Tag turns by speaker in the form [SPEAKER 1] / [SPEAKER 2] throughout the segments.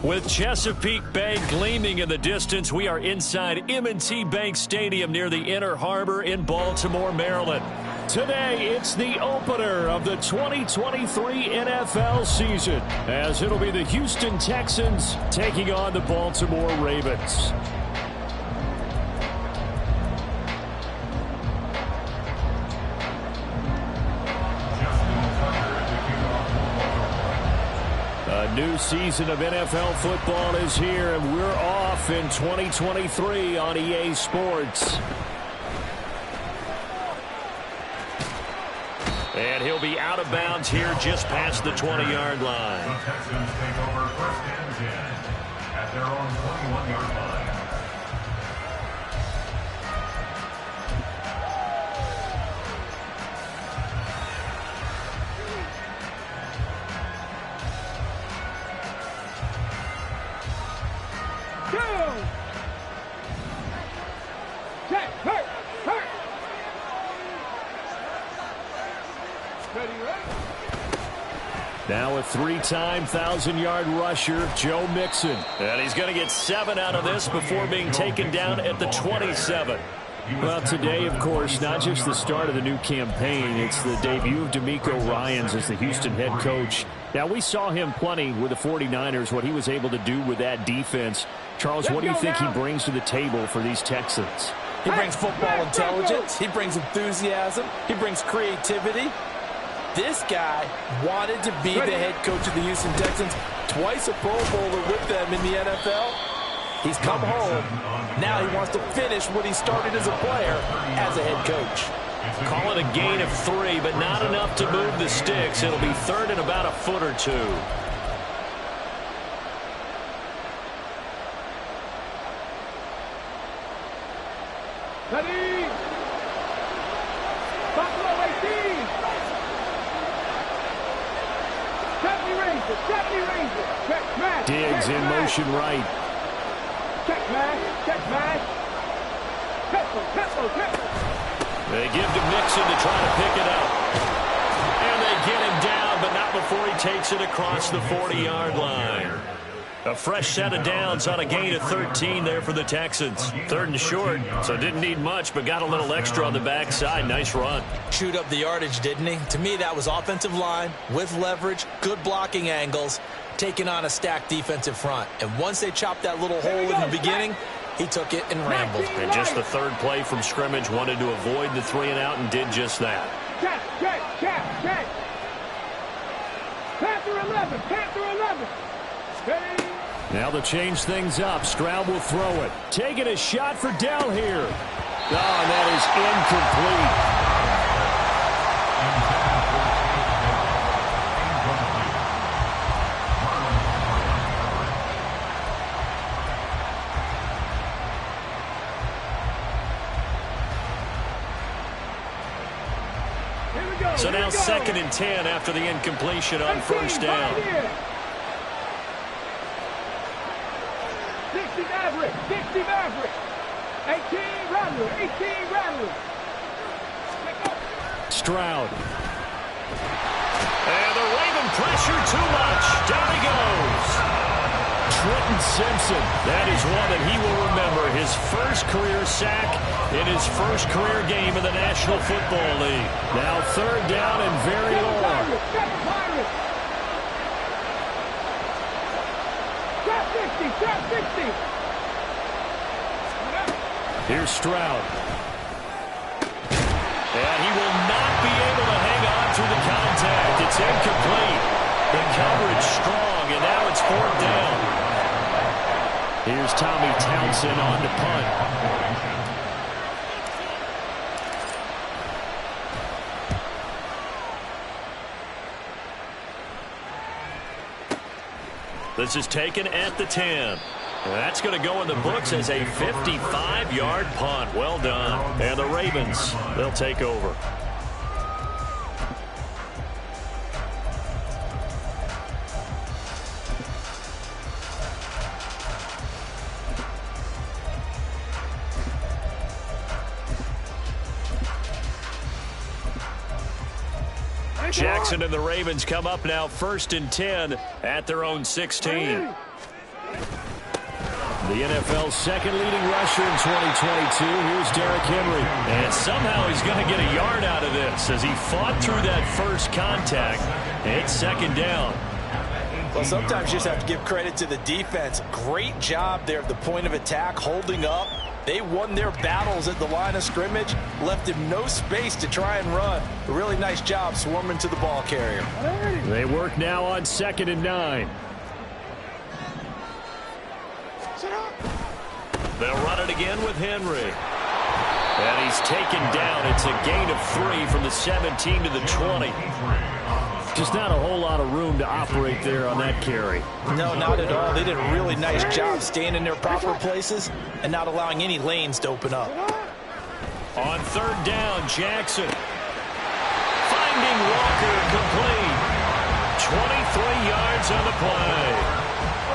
[SPEAKER 1] With Chesapeake Bay gleaming in the distance, we are inside M&T Bank Stadium near the Inner Harbor in Baltimore, Maryland. Today, it's the opener of the 2023 NFL season, as it'll be the Houston Texans taking on the Baltimore Ravens. A new season of NFL football is here, and we're off in 2023 on EA Sports. And he'll be out of bounds here just past the 20-yard line.
[SPEAKER 2] The Texans take over first and 10 at their own 21-yard line.
[SPEAKER 1] Now a three-time 1,000-yard rusher, Joe Mixon. And he's going to get 7 out of this before being taken down at the 27. Well, today, of course, not just the start of the new campaign, it's the debut of DeMeco Ryans as the Houston head coach. Now, we saw him plenty with the 49ers, what he was able to do with that defense. Charles, what do you think he brings to the table for these Texans?
[SPEAKER 3] He brings football intelligence. He brings enthusiasm. He brings creativity. This guy wanted to be the head coach of the Houston Texans, twice a Pro Bowler with them in the NFL. He's come home. Now he wants to finish what he started as a player as a head coach.
[SPEAKER 1] Call it a gain of 3, but not enough to move the sticks. It'll be third and about a foot or two.
[SPEAKER 4] Ready? Buffalo 18. Check match.
[SPEAKER 1] Diggs in motion right.
[SPEAKER 4] Check match. Tempo.
[SPEAKER 1] They give to Mixon to try to pick it up. And they get him down, but not before he takes it across the 40-yard line. A fresh set of downs on a gain of 13 there for the Texans. Third and short, so didn't need much, but got a little extra on the backside. Nice run.
[SPEAKER 3] Chewed up the yardage, didn't he? To me, that was offensive line with leverage, good blocking angles, taking on a stacked defensive front. And once they chopped that little hole in the beginning, he took it and rambled.
[SPEAKER 1] And just the third play from scrimmage, wanted to avoid the 3-and-out and did just that.
[SPEAKER 4] Check. Panther 11. Ready?
[SPEAKER 1] Now they'll change things up. Stroud will throw it. Taking a shot for Dell here. Oh, and that is incomplete. So now 2nd and 10 after the incompletion on first down.
[SPEAKER 4] 60 Maverick. 18 Rattler.
[SPEAKER 1] Stroud. And the Raven pressure too much. Down he goes. Trenton Simpson. That is one that he will remember. His first career sack in his first career game in the National Football League. Now 3rd down and very long.
[SPEAKER 4] Trap 60.
[SPEAKER 1] Here's Stroud. And he will not be able to hang on through the contact. It's incomplete. The coverage strong, and now it's 4th down. Here's Tommy Townsend on to punt. This is taken at the 10. That's going to go in the books as a 55-yard punt. Well done. And the Ravens, they'll take over. Jackson and the Ravens come up now 1st and 10 at their own 16. The NFL's second leading rusher in 2022. Here's Derrick Henry. And somehow he's going to get a yard out of this as he fought through that first contact. It's second down.
[SPEAKER 3] Well, sometimes you just have to give credit to the defense. Great job there at the point of attack, holding up. They won their battles at the line of scrimmage, left him no space to try and run. A really nice job swarming to the ball carrier.
[SPEAKER 1] They work now on 2nd and 9. They'll run it again with Henry. And he's taken down. It's a gain of 3 from the 17 to the 20. Just not a whole lot of room to operate there on that carry.
[SPEAKER 3] No, not at all. They did a really nice job staying in their proper places and not allowing any lanes to open up.
[SPEAKER 1] On 3rd down, Jackson. Finding Walker complete. 23 yards on the play.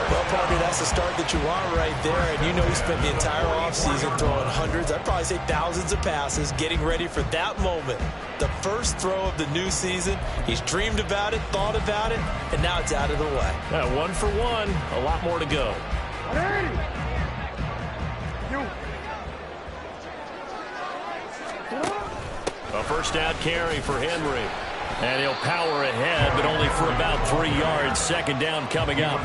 [SPEAKER 3] Well, Parker, that's the start that you want right there. And you know he spent the entire offseason throwing hundreds, I'd probably say thousands of passes, getting ready for that moment. The first throw of the new season. He's dreamed about it, thought about it, and now it's out of the way.
[SPEAKER 1] 1 for 1. A lot more to go. A first down carry for Henry. And he'll power ahead, but only for about 3 yards. Second down coming up.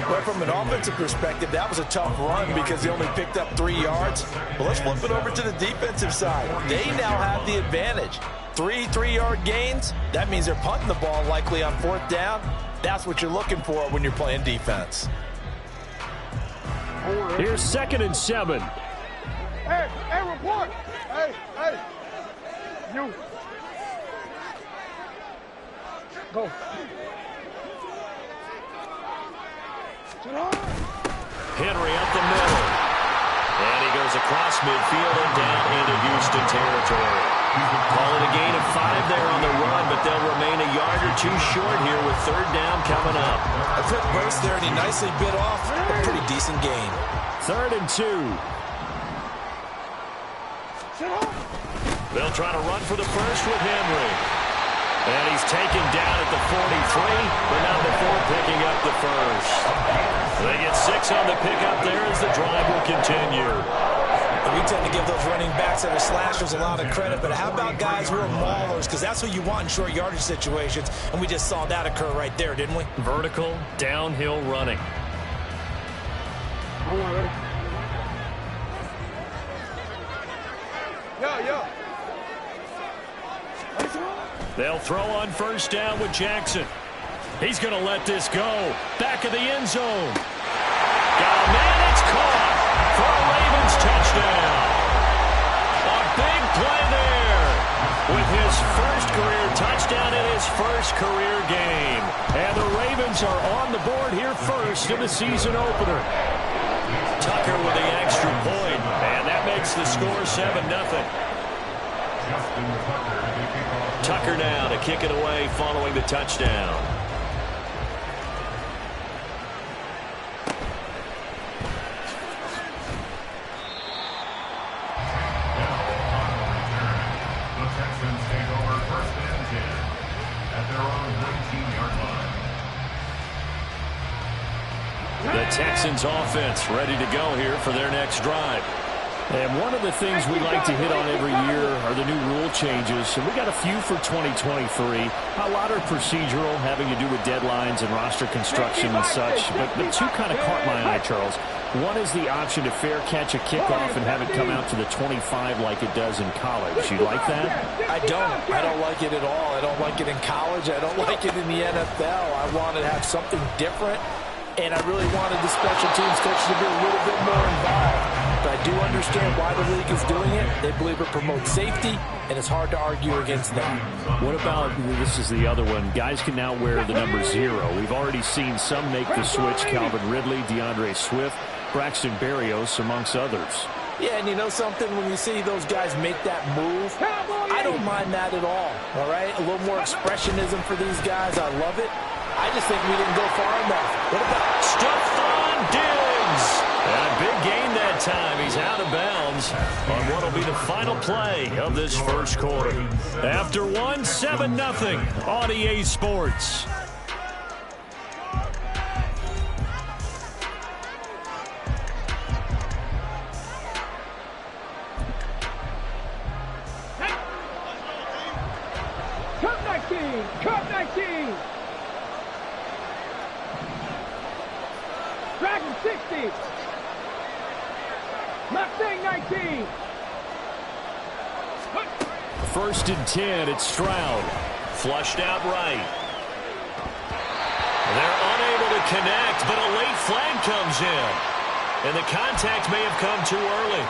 [SPEAKER 3] Well, from an offensive perspective, that was a tough run because he only picked up 3 yards. Well, let's flip it over to the defensive side. They now have the advantage. 3 3-yard gains. That means they're punting the ball likely on 4th down. That's what you're looking for when you're playing defense.
[SPEAKER 1] Here's 2nd and 7.
[SPEAKER 4] Hey, report. Hey. You. Go.
[SPEAKER 1] Henry up the middle. And he goes across midfield and down into Houston territory. Call it a gain of 5 there on the run, but they'll remain a yard or 2 short here with 3rd down coming up.
[SPEAKER 3] A quick burst there, and he nicely bit off a pretty decent gain.
[SPEAKER 1] 3rd and 2. They'll try to run for the first with Henry. And he's taken down at the 43, but not before picking up the first. They get 6 on the pickup there as the drive will continue.
[SPEAKER 3] We tend to give those running backs that are slashers a lot of credit, but how about guys who are maulers? Because that's what you want in short yardage situations, and we just saw that occur right there, didn't we?
[SPEAKER 1] Vertical, downhill running.
[SPEAKER 4] Yo.
[SPEAKER 1] They'll throw on 1st down with Jackson. He's going to let this go. Back of the end zone. Got a man, it's caught for a Ravens touchdown. A big play there with his first career touchdown in his first career game. And the Ravens are on the board here first in the season opener. Tucker with the extra point, and that makes the score 7-0. Tucker now to kick it away following the touchdown.
[SPEAKER 2] The Texans take over 1st and 10 at their own 19-yard line.
[SPEAKER 1] The Texans offense ready to go here for their next drive. And one of the things we like to hit on every year are the new rule changes. And we got a few for 2023. A lot are procedural, having to do with deadlines and roster construction and such. But 2 kind of caught my eye, Charles. One is the option to fair catch a kickoff and have it come out to the 25 like it does in college. You like that?
[SPEAKER 3] I don't like it at all. I don't like it in college. I don't like it in the NFL. I want to have something different. And I really wanted the special teams coach to be a little bit more involved. But I do understand why the league is doing it. They believe it promotes safety, and it's hard to argue against that.
[SPEAKER 1] What about, this is the other one, guys can now wear the number 0. We've already seen some make the switch, Calvin Ridley, DeAndre Swift, Braxton Berrios, amongst others.
[SPEAKER 3] Yeah, and you know something? When you see those guys make that move, I don't mind that at all right? A little more expressionism for these guys. I love it. I just think we didn't go far enough. What about
[SPEAKER 1] Stephon Diggs? And a big gain that time. He's out of bounds on what will be the final play of this first quarter. After 7-0 on EA Sports.
[SPEAKER 4] Cut 19. Dragon 60. Mustang 19.
[SPEAKER 1] First and 10, it's Stroud. Flushed out right. They're unable to connect, but a late flag comes in. And the contact may have come too early.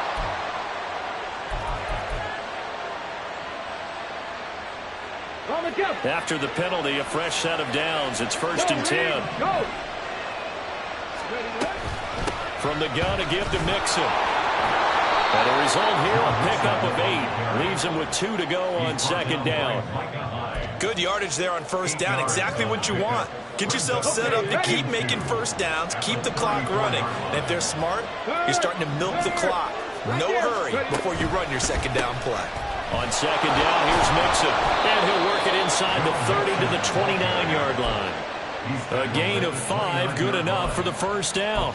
[SPEAKER 1] After the penalty, a fresh set of downs. It's first and 10.
[SPEAKER 4] Go.
[SPEAKER 1] From the gun, a give to Mixon. And the result here, a pickup of 8. Leaves him with 2 to go on second down.
[SPEAKER 3] Good yardage there on first down. Exactly what you want. Get yourself set up to keep making first downs, keep the clock running. And if they're smart, you're starting to milk the clock. No hurry before you run your second down play.
[SPEAKER 1] On second down, here's Mixon. And he'll work it inside the 30 to the 29-yard line. A gain of 5, good enough for the first down.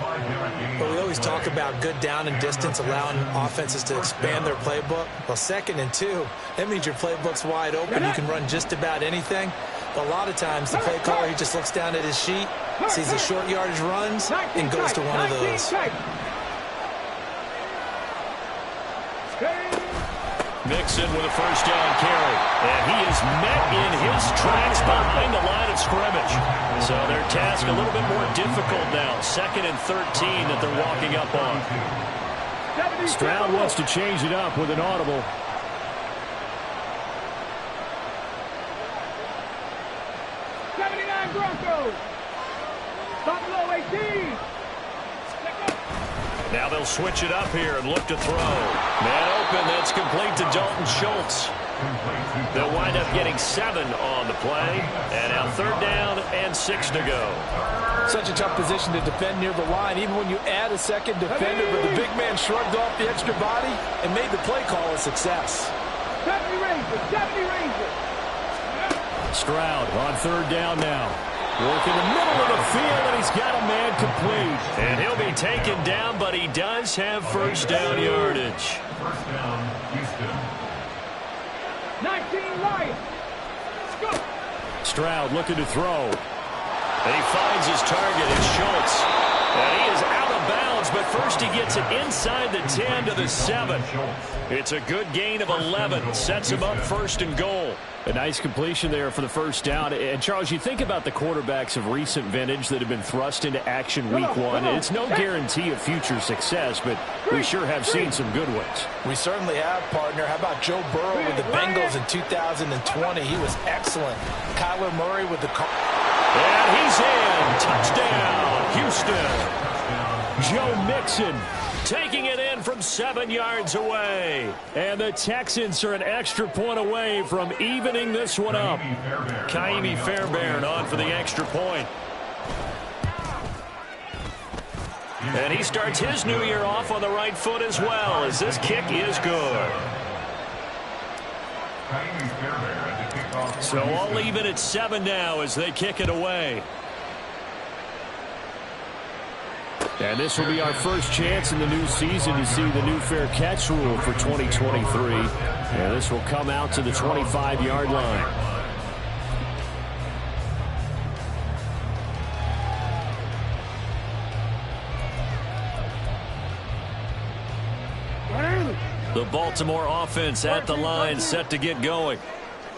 [SPEAKER 3] But we always talk about good down and distance, allowing offenses to expand their playbook. Well, second and 2, that means your playbook's wide open. You can run just about anything. But a lot of times, the play caller, he just looks down at his sheet, sees the short yardage runs, and goes to one of those.
[SPEAKER 1] Mixon with a first down carry. And he is met in his tracks behind the line of scrimmage. So their task a little bit more difficult now. Second and 13 that they're walking up on.
[SPEAKER 5] Stroud wants to change it up with an audible.
[SPEAKER 4] Broncos. Buffalo 18.
[SPEAKER 1] Now they'll switch it up here and look to throw. Man open, that's complete to Dalton Schultz. They'll wind up getting 7 on the play. And now third down and 6 to go.
[SPEAKER 3] Such a tough position to defend near the line, even when you add a second defender. But the big man shrugged off the extra body and made the play call a success.
[SPEAKER 4] 70 Rangers.
[SPEAKER 1] Stroud on third down now. Work in the middle of the field, and he's got a man complete. And he'll be taken down, but he does have first down yardage.
[SPEAKER 2] First down, Houston.
[SPEAKER 4] 19 Lions. Go.
[SPEAKER 1] Stroud looking to throw. And he finds his target. It's Schultz. And he is out of bounds, but first he gets it inside the 10 to the 7. It's a good gain of 11. Sets him up first and goal.
[SPEAKER 5] A nice completion there for the first down. And, Charles, you think about the quarterbacks of recent vintage that have been thrust into action week 1. It's no guarantee of future success, but we sure have seen some good ones.
[SPEAKER 3] We certainly have, partner. How about Joe Burrow with the Bengals in 2020? He was excellent. Kyler Murray with the...
[SPEAKER 1] And he's in. Touchdown, Houston.
[SPEAKER 5] Joe Mixon
[SPEAKER 1] taking it in from 7 yards away.
[SPEAKER 5] And the Texans are an extra point away from evening this one up.
[SPEAKER 1] Kaimi Fairbairn on for the extra point. And he starts his new year off on the right foot as well, as this kick is good. So all even at 7 now as they kick it away.
[SPEAKER 5] And this will be our first chance in the new season to see the new fair catch rule for 2023. And this will come out to the 25-yard line.
[SPEAKER 1] The Baltimore offense at the line, set to get going.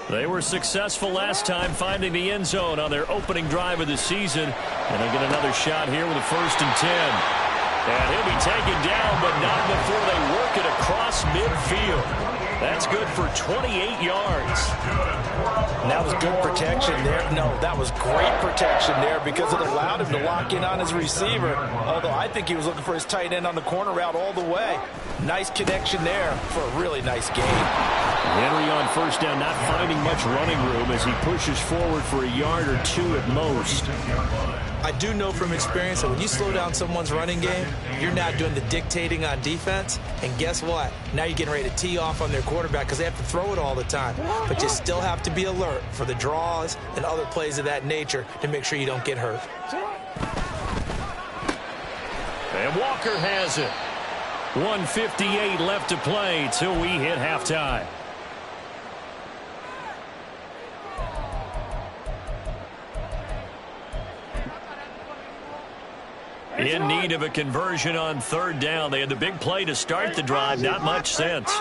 [SPEAKER 1] They were successful last time finding the end zone on their opening drive of the season. And they'll get another shot here with a first and 10. And he'll be taken down, but not before they work it across midfield. That's good for 28 yards.
[SPEAKER 3] And that was good protection there. No, that was great protection there because it allowed him to lock in on his receiver. Although I think he was looking for his tight end on the corner route all the way. Nice connection there for a really nice game.
[SPEAKER 5] Henry on first down, not finding much running room as he pushes forward for a yard or 2 at most.
[SPEAKER 3] I do know from experience that when you slow down someone's running game, you're not doing the dictating on defense. And guess what? Now you're getting ready to tee off on their quarterback because they have to throw it all the time. But you still have to be alert for the draws and other plays of that nature to make sure you don't get hurt.
[SPEAKER 1] And Walker has it. 1:58 left to play till we hit halftime. In need of a conversion on third down. They had the big play to start the drive. Not much sense.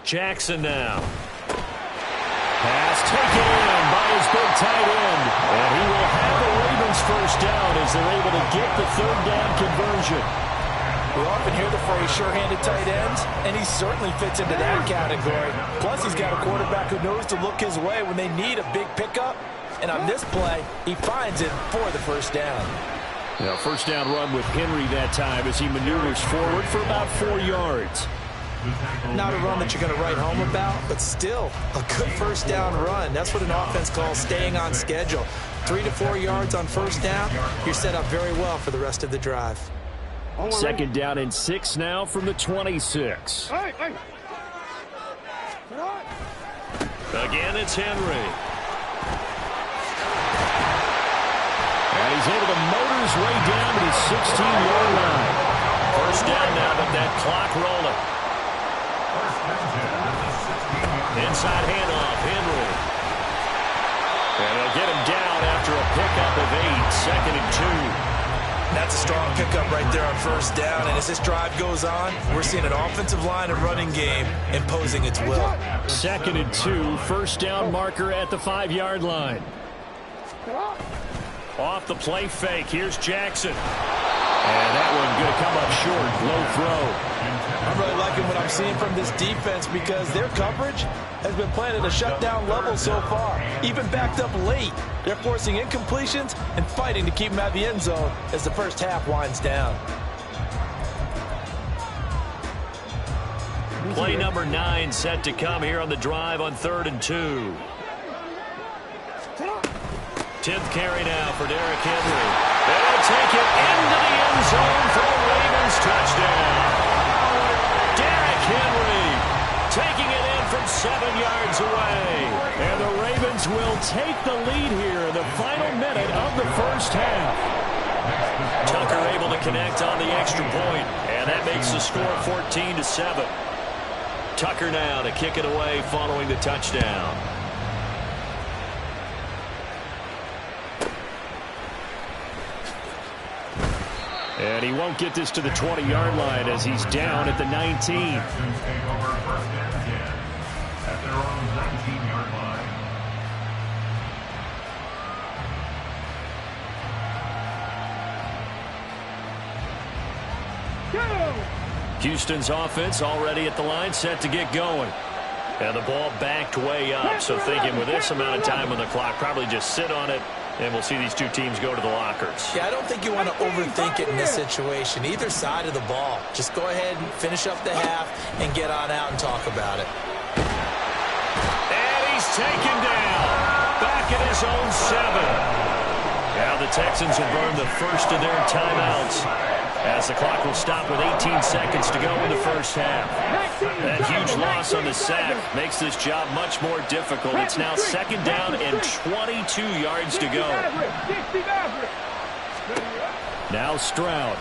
[SPEAKER 1] Jackson now. Pass taken in by his big tight end. And he will have the Ravens first down as they're able to get the third down conversion.
[SPEAKER 3] We often hear the phrase sure-handed tight ends, and he certainly fits into that category. Plus, he's got a quarterback who knows to look his way when they need a big pickup. And on this play, he finds it for the first down.
[SPEAKER 5] Now, first down run with Henry that time as he maneuvers forward for about 4 yards.
[SPEAKER 3] Not a run that you're going to write home about, but still a good first down run. That's what an offense calls staying on schedule. 3 to 4 yards on first down, you're set up very well for the rest of the drive.
[SPEAKER 5] Second down and 6 now from the 26.
[SPEAKER 1] Again, it's Henry.
[SPEAKER 5] And he's able to motor his way down to the 16-yard line.
[SPEAKER 1] First down now, but that clock rolling. Inside handoff, Henry. And they'll get him down after a pickup of 8, second and 2.
[SPEAKER 3] That's a strong pickup right there on first down. And as this drive goes on, we're seeing an offensive line and running game imposing its will.
[SPEAKER 5] Second and 2, first down marker at the 5-yard line.
[SPEAKER 1] Off the play fake, here's Jackson. And that one going to come up short, low throw.
[SPEAKER 3] I'm really liking what I'm seeing from this defense because their coverage has been playing at a shutdown level so far. Even backed up late, they're forcing incompletions and fighting to keep them out of the end zone as the first half winds down.
[SPEAKER 1] Play number 9 set to come here on the drive on 3rd and 2. 10th carry now for Derrick Henry. They'll take it into the end zone for the Ravens touchdown. Derrick Henry taking it in from 7 yards away.
[SPEAKER 5] And the Ravens will take the lead here in the final minute of the first half.
[SPEAKER 1] Tucker able to connect on the extra point, and that makes the score 14-7. Tucker now to kick it away following the touchdown.
[SPEAKER 5] And he won't get this to the 20-yard line as he's down at the 19.
[SPEAKER 2] At their own 19-yard line.
[SPEAKER 1] Houston's offense already at the line, set to get going. And the ball backed way up, so thinking with this amount of time on the clock, probably just sit on it, and we'll see these two teams go to the lockers.
[SPEAKER 3] Yeah, I don't think you want to overthink it in this situation. Either side of the ball. Just go ahead and finish up the half and get on out and talk about it.
[SPEAKER 1] And he's taken down. Back at his own 7. Now the Texans will burn the first of their timeouts as the clock will stop with 18 seconds to go in the first half. That huge loss on the sack makes this job much more difficult. It's now second down and 22 yards to go.
[SPEAKER 5] Now Stroud.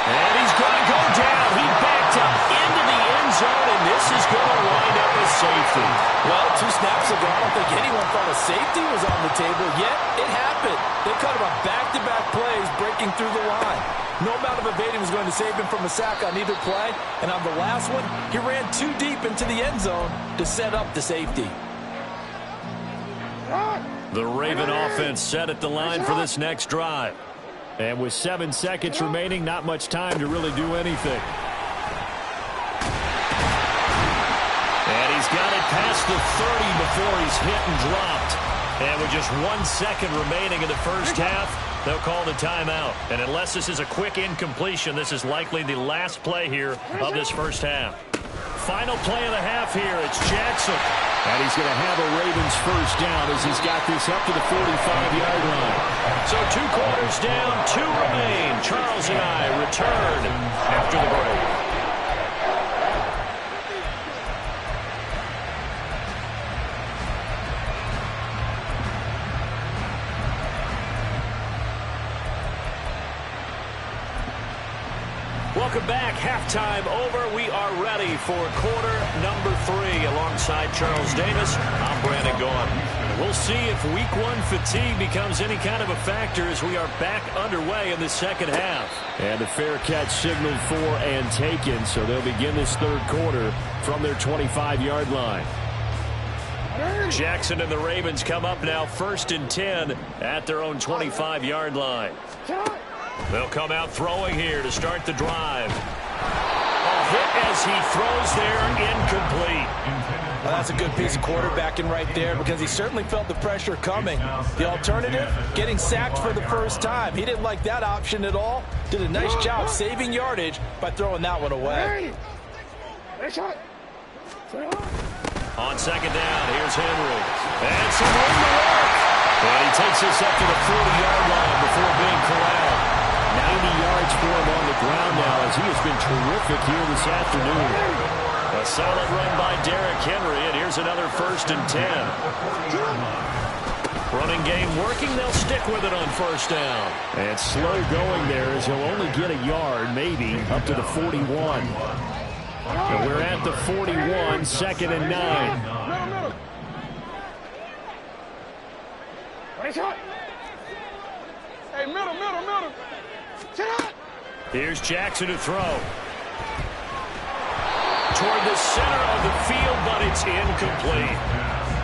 [SPEAKER 1] And he's going to go down. He backed up into the end zone, and this is going to wind up as safety.
[SPEAKER 3] Well, 2 snaps ago, I don't think anyone thought a safety was on the table, yet it happened. They cut him on back-to-back plays breaking through the line. No amount of evading was going to save him from a sack on either play, and on the last one, he ran too deep into the end zone to set up the safety.
[SPEAKER 1] The Raven offense set at the line for this next drive.
[SPEAKER 5] And with 7 seconds remaining, not much time to really do anything.
[SPEAKER 1] And he's got it past the 30 before he's hit and dropped. And with just 1 second remaining in the first half, they'll call the timeout. And unless this is a quick incompletion, this is likely the last play here of this first half. Final play of the half here. It's Jackson.
[SPEAKER 5] And he's going to have a Ravens first down as he's got this up to the 45-yard line.
[SPEAKER 1] So 2 quarters down, 2 remain. Charles and I return after the break. Welcome back. Halftime over. We are ready ready for quarter number 3. Alongside Charles Davis, I'm Brandon Gaudin. We'll see if week 1 fatigue becomes any kind of a factor as we are back underway in the second half.
[SPEAKER 5] And the fair catch signaled for and taken, so they'll begin this third quarter from their 25-yard line.
[SPEAKER 1] Jackson and the Ravens come up now 1st and 10 at their own 25-yard line. They'll come out throwing here to start the drive. A hit as he throws there, incomplete.
[SPEAKER 3] Well, that's a good piece of quarterbacking right there because he certainly felt the pressure coming. The alternative, getting sacked for the first time. He didn't like that option at all. Did a nice job saving yardage by throwing that one away.
[SPEAKER 1] On second down, here's Henry. And some room to work. And he takes this up to the 40-yard line before being corralled.
[SPEAKER 5] 90 yards for him on the ground now as he has been terrific here this afternoon.
[SPEAKER 1] A solid run by Derrick Henry, and here's another 1st and 10. Running game working, they'll stick with it on 1st down.
[SPEAKER 5] And slow going there as he'll only get a yard, maybe, up to the 41. And we're at the 41, 2nd and 9.
[SPEAKER 4] Hey, middle.
[SPEAKER 1] Here's Jackson to throw. Toward the center of the field, but it's incomplete.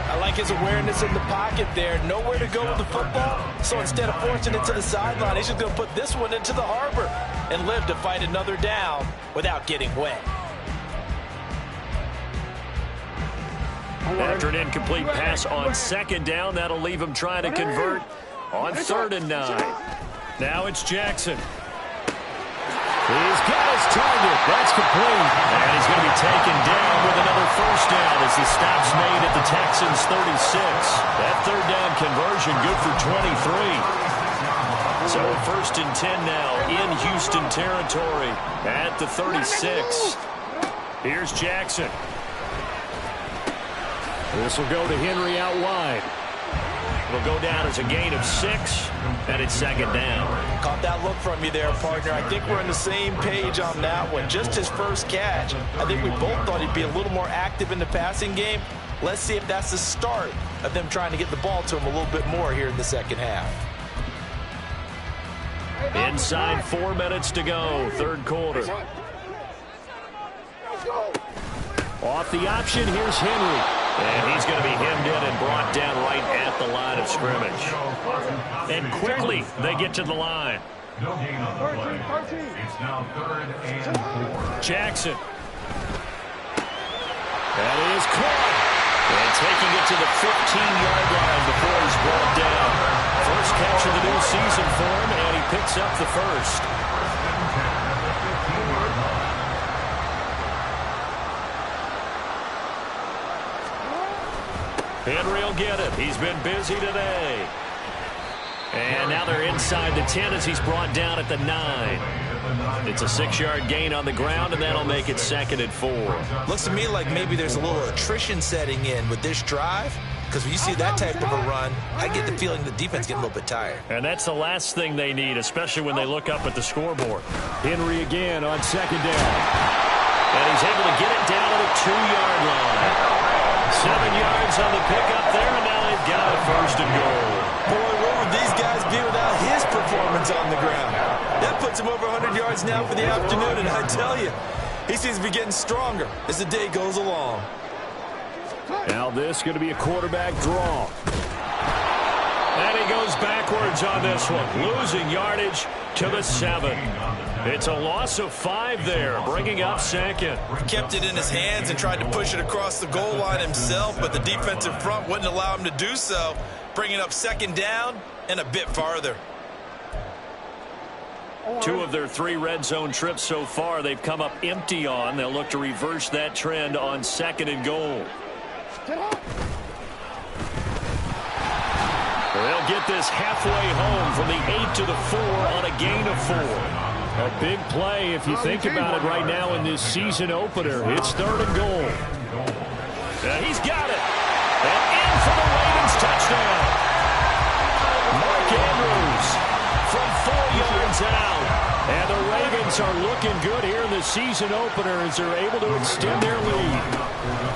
[SPEAKER 3] I like his awareness in the pocket there. Nowhere to go with the football. So instead of forcing it to the sideline, he's just going to put this one into the harbor and live to fight another down without getting wet.
[SPEAKER 1] After an incomplete pass on 2nd down, that'll leave him trying to convert on 3rd and 9. Now it's Jackson.
[SPEAKER 5] He's got his target. That's complete.
[SPEAKER 1] And he's going to be taken down with another 1st down as the stop's made at the Texans' 36. That 3rd down conversion good for 23. So 1st and 10 now in Houston territory at the 36. Here's Jackson.
[SPEAKER 5] This will go to Henry out wide.
[SPEAKER 1] It'll go down as a gain of 6, and it's 2nd down.
[SPEAKER 3] Caught that look from you there, partner. I think we're on the same page on that one. Just his first catch. I think we both thought he'd be a little more active in the passing game. Let's see if that's the start of them trying to get the ball to him a little bit more here in the second half.
[SPEAKER 1] Inside 4 minutes to go, 3rd quarter.
[SPEAKER 5] Off the option, here's Henry.
[SPEAKER 1] And he's going to be hemmed in and brought down right at the line of scrimmage. And quickly, they get to the line.
[SPEAKER 2] No gain on the play. It's now 3rd and 4.
[SPEAKER 1] Jackson. That is caught. And taking it to the 15-yard line before he's brought down. First catch of the new season for him, and he picks up the 1st. Henry will get it. He's been busy today. And now they're inside the 10 as he's brought down at the 9. It's a 6-yard gain on the ground, and that'll make it 2nd and 4.
[SPEAKER 3] Looks to me like maybe there's a little attrition setting in with this drive. Because when you see that type of a run, I get the feeling the defense getting a little bit tired.
[SPEAKER 1] And that's the last thing they need, especially when they look up at the scoreboard.
[SPEAKER 5] Henry again on 2nd down.
[SPEAKER 1] And he's able to get it down to the 2-yard line. 7 yards on the pickup there, and now they've got it 1st and goal.
[SPEAKER 3] Boy, what would these guys be without his performance on the ground? That puts him over 100 yards now for the afternoon, and I tell you, he seems to be getting stronger as the day goes along.
[SPEAKER 5] Now this going to be a quarterback draw.
[SPEAKER 1] And he goes backwards on this one, losing yardage to the 7. It's a loss of 5 there, bringing up 2nd.
[SPEAKER 3] Kept it in his hands and tried to push it across the goal line himself, but the defensive front wouldn't allow him to do so, bringing up 2nd down and a bit farther.
[SPEAKER 1] 2 of their 3 red zone trips so far they've come up empty on. They'll look to reverse that trend on 2nd and goal. They'll get this halfway home from the 8 to the 4 on a gain of 4.
[SPEAKER 5] A big play if you think about it right now in this season opener. It's 3rd and goal.
[SPEAKER 1] And he's got it. And in for the Ravens touchdown. Mark Andrews from 4 yards. third down. And the Ravens are looking good here in the season opener as they're able to extend their lead.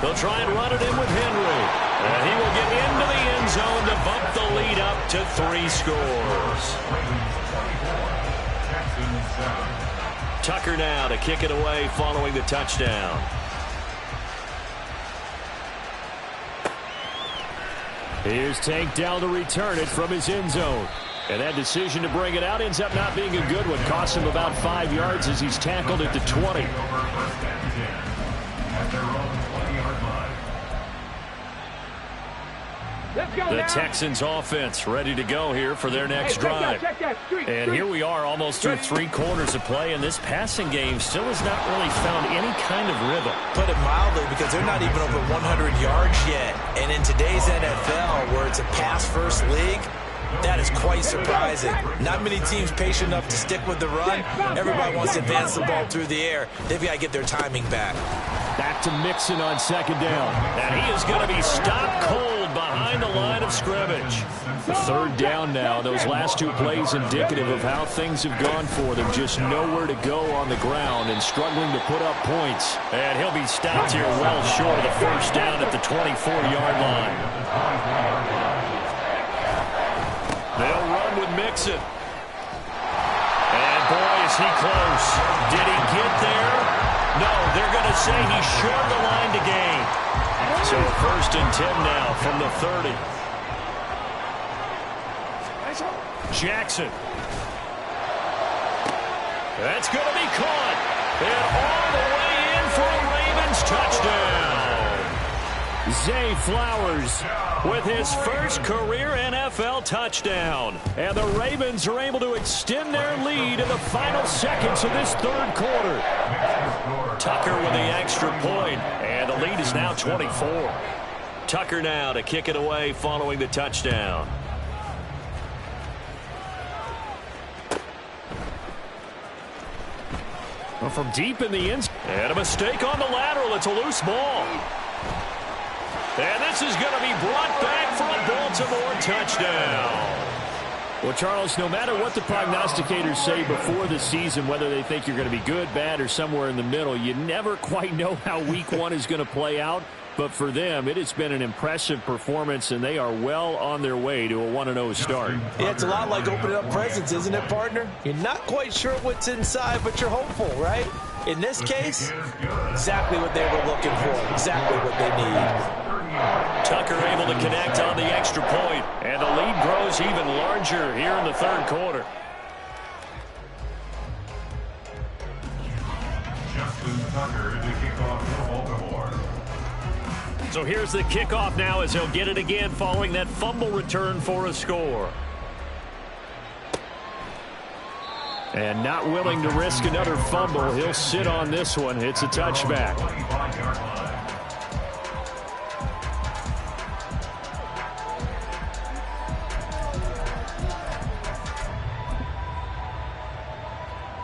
[SPEAKER 1] They'll try and run it in with Henry. And he will get into the end zone to bump the lead up to 3 scores. Tucker now to kick it away following the touchdown. Here's Tank down to return it from his end zone. And that decision to bring it out ends up not being a good one. Costs him about 5 yards as he's tackled at the 20. The Texans offense ready to go here for their next drive. And here we are almost through 3 quarters of play, and this passing game still has not really found any kind of rhythm.
[SPEAKER 3] Put it mildly, because they're not even over 100 yards yet. And in today's NFL, where it's a pass-first league, that is quite surprising. Not many teams patient enough to stick with the run. Everybody wants to advance the ball through the air. They've got to get their timing back.
[SPEAKER 1] Back to Mixon on second down. And he is going to be stopped cold behind the line of scrimmage. Third down now. Those last 2 plays indicative of how things have gone for them. Just nowhere to go on the ground and struggling to put up points. And he'll be stopped here well short of the first down at the 24-yard line. They'll run with Mixon. And boy, is he close. Did he get there? No, they're going to say he's short the line to gain. So 1st and 10 now from the 30. Jackson. That's going to be caught. And all the way in for a Ravens touchdown. Zay Flowers with his first career NFL touchdown. And the Ravens are able to extend their lead in the final seconds of this 3rd quarter. Tucker with the extra point, and the lead is now 24. Tucker now to kick it away following the touchdown. Well, from deep in the end, and a mistake on the lateral. It's a loose ball. And this is going to be brought back for a Baltimore touchdown. Well, Charles, no matter what the prognosticators say before the season, whether they think you're going to be good, bad, or somewhere in the middle, you never quite know how week 1 is going to play out. But for them, it has been an impressive performance, and they are well on their way to a 1-0 start.
[SPEAKER 3] Yeah, it's a lot like opening up presents, isn't it, partner? You're not quite sure what's inside, but you're hopeful, right? In this case, exactly what they were looking for, exactly what they need.
[SPEAKER 1] Tucker able to connect on the extra point, and the lead grows even larger here in the 3rd quarter.
[SPEAKER 2] Justin Tucker to kick off for Baltimore.
[SPEAKER 1] So here's the kickoff now as he'll get it again following that fumble return for a score. And not willing to risk another fumble, he'll sit on this one. It's a touchback.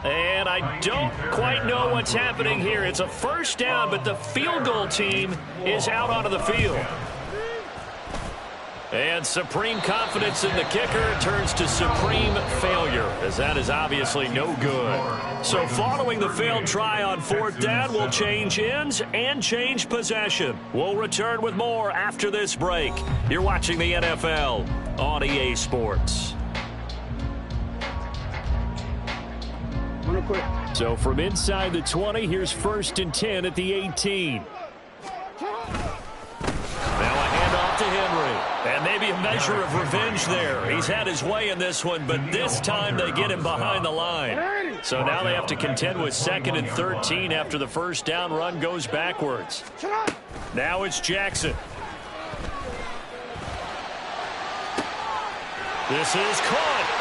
[SPEAKER 1] And I don't quite know what's happening here. It's a first down, but the field goal team is out onto the field. And supreme confidence in the kicker turns to supreme failure, as that is obviously no good. So following the failed try on 4th down, we'll change ends and change possession. We'll return with more after this break. You're watching the NFL on EA Sports. So from inside the 20, here's 1st and 10 at the 18. Now a handoff to Henry. And maybe a measure of revenge there. He's had his way in this one, but this time they get him behind the line. So now they have to contend with 2nd and 13 after the first down run goes backwards. Now it's Jackson. This is caught.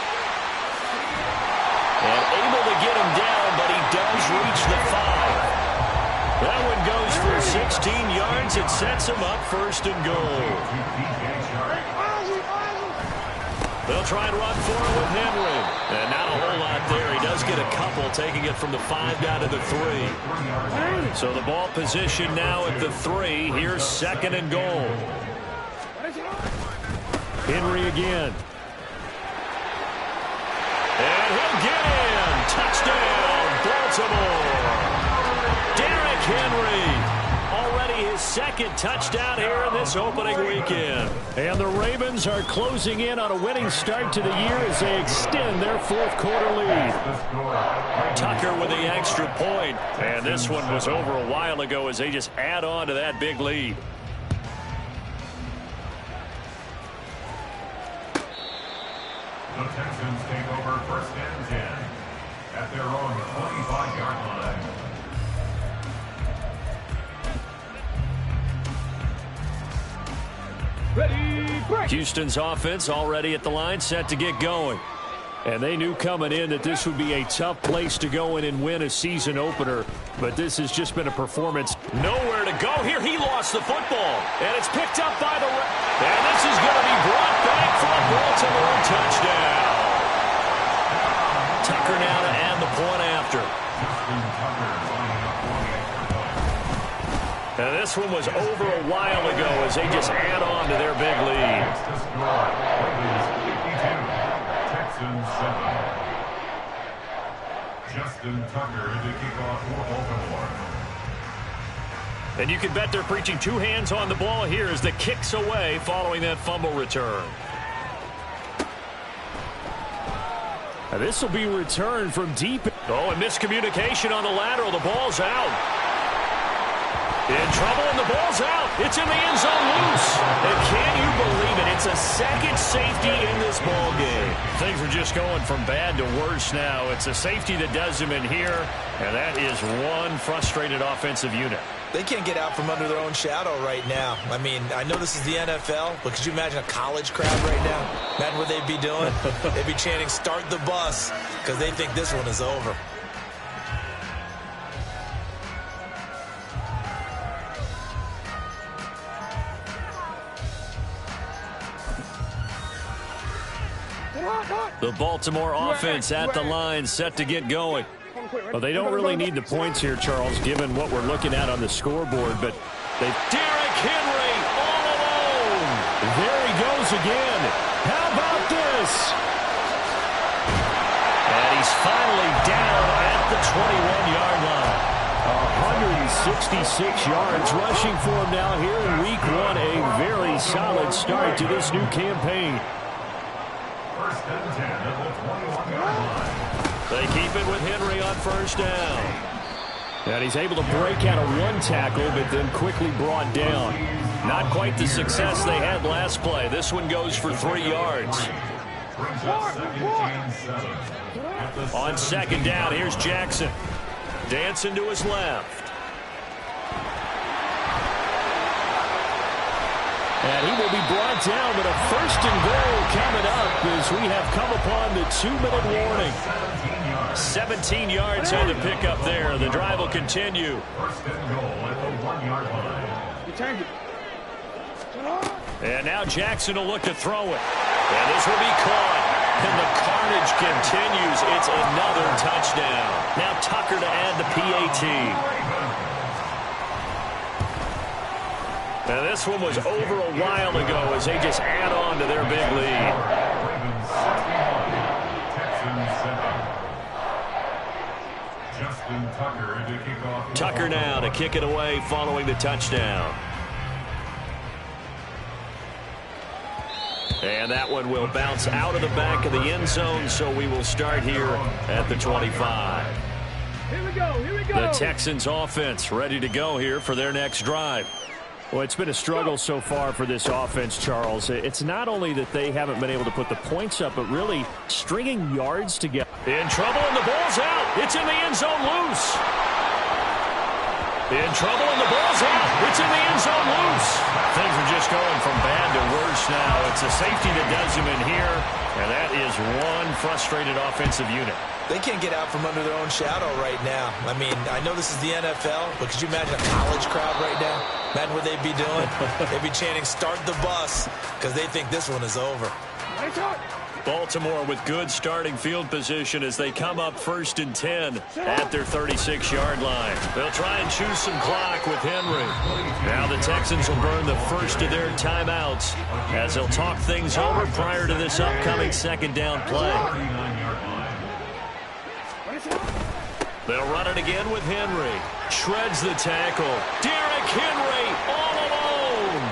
[SPEAKER 1] And able to get him down, but he does reach the 5. That one goes for 16 yards. It sets him up 1st and goal. They'll try and run for it with Henry. And not a whole lot there. He does get a couple, taking it from the 5 down to the 3. So the ball position now at the 3. Here's 2nd and goal. Henry again. And will get in. Touchdown, Baltimore. Derrick Henry. Already his second touchdown here in this opening weekend. And the Ravens are closing in on a winning start to the year as they extend their fourth quarter lead. Tucker with the extra point. And this one was over a while ago as they just add on to that big lead.
[SPEAKER 2] The Texans take over first and 10 at their own 25-yard line.
[SPEAKER 1] Houston's offense already at the line, set to get going. And they knew coming in that this would be a tough place to go in and win a season opener. But this has just been a performance. Nowhere to go here. He lost the football. And it's picked up by the... And this is going to be brought back for a Baltimore touchdown. Tucker now to add the point after. And this one was over a while ago as they just add on to their big lead.
[SPEAKER 2] Texans 7. Justin Tucker to kick off for Baltimore.
[SPEAKER 1] And you can bet they're preaching two hands on the ball here as the kick's away following that fumble return. Now this will be returned from deep. Oh, and miscommunication on the lateral. The ball's out. In trouble, and the ball's out. It's in the end zone loose. And can you believe it? It's a second safety in this ball game. Things are just going from bad to worse now. It's a safety that does him in here, and that is one frustrated offensive unit.
[SPEAKER 3] They can't get out from under their own shadow right now. I mean, I know this is the NFL, but could you imagine a college crowd right now? Imagine what they'd be doing. They'd be chanting, "Start the bus," because they think this one is over.
[SPEAKER 1] The Baltimore offense at the line, set to get going. Well, they don't really need the points here, Charles, given what we're looking at on the scoreboard, but Derrick Henry all alone. There he goes again. How about this? And he's finally down at the 21-yard line. 166 yards rushing for him now here in week one. A very solid start to this new campaign.
[SPEAKER 2] First and 10 at the 21-yard line.
[SPEAKER 1] They keep it with Henry on first down. And he's able to break out of one tackle, but then quickly brought down. Not quite the success they had last play. This one goes for 3 yards. On second down, here's Jackson. Dancing to his left. And he will be brought down, but a first and goal coming up as we have come upon the 2-minute warning. 17 yards on the pickup there. The drive will continue.
[SPEAKER 2] First and goal at the 1-yard line.
[SPEAKER 4] You change it.
[SPEAKER 1] And now Jackson will look to throw it. And this will be caught. And the carnage continues. It's another touchdown. Now Tucker to add the PAT. Now this one was over a while ago as they just add on to their big lead.
[SPEAKER 2] Ravens 61, Texans 7. Justin Tucker to kick off.
[SPEAKER 1] Tucker now to kick it away following the touchdown. And that one will bounce out of the back of the end zone, so we will start here at the 25.
[SPEAKER 4] Here we go, here we go.
[SPEAKER 1] The Texans offense ready to go here for their next drive. Well, it's been a struggle so far for this offense, Charles. It's not only that they haven't been able to put the points up, but really stringing yards together. In trouble, and the ball's out. It's in the end zone loose. In trouble, and the ball's out. It's in the end zone loose. Things are just going from bad to worse now. It's a safety that does him in here, and that is one frustrated offensive unit.
[SPEAKER 3] They can't get out from under their own shadow right now. I mean, I know this is the NFL, but could you imagine a college crowd right now? Imagine what they'd be doing. They'd be chanting, "Start the bus," because they think this one is over.
[SPEAKER 1] Baltimore with good starting field position as they come up first and 10 at their 36-yard line. They'll try and choose some clock with Henry. Now the Texans will burn the first of their timeouts as they'll talk things over prior to this upcoming second down play. They'll run it again with Henry. Shreds the tackle. Derrick Henry all alone.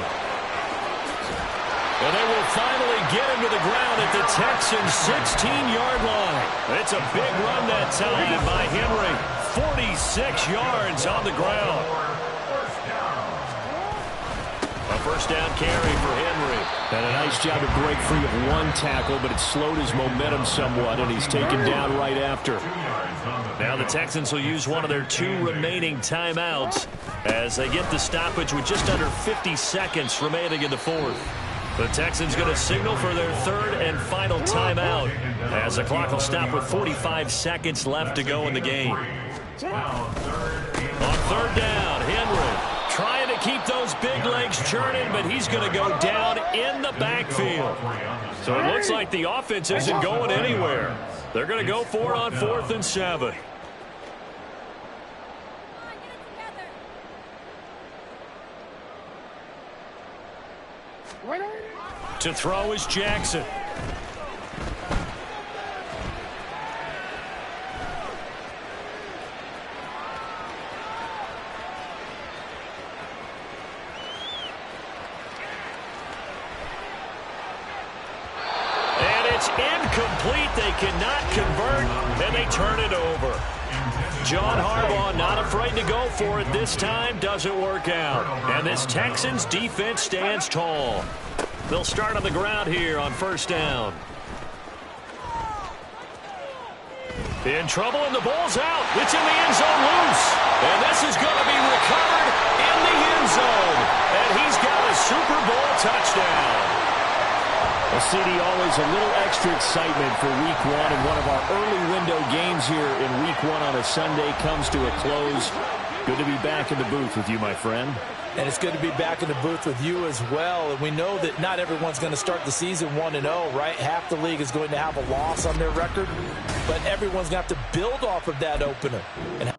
[SPEAKER 1] And they will finally get him to the ground at the Texans' 16-yard line. It's a big run that time by Henry. 46 yards on the ground. A first down carry for Henry.
[SPEAKER 5] And a nice job to break free of one tackle, but it slowed his momentum somewhat, and he's taken down right after.
[SPEAKER 1] Now the Texans will use one of their 2 remaining timeouts as they get the stoppage with just under 50 seconds remaining in the fourth. The Texans going to signal for their 3rd and final timeout as the clock will stop with 45 seconds left to go in the game. On 3rd down, Henry trying to keep those big legs churning, but he's going to go down in the backfield. So it looks like the offense isn't going anywhere. They're going to go for it on 4th and 7. To throw is Jackson. And it's incomplete. They cannot convert, and they turn it over. John Harbaugh not afraid to go for it this time. Doesn't work out. And this Texans defense stands tall. They'll start on the ground here on 1st down. In trouble, and the ball's out. It's in the end zone loose. And this is going to be recovered in the end zone. And he's got a Super Bowl touchdown.
[SPEAKER 5] Well, CD, always a little extra excitement for Week 1, and one of our early window games here in Week 1 on a Sunday comes to a close. Good to be back in the booth with you, my friend.
[SPEAKER 3] And it's good to be back in the booth with you as well. And we know that not everyone's going to start the season 1-0, right? Half the league is going to have a loss on their record, but everyone's going to have to build off of that opener. And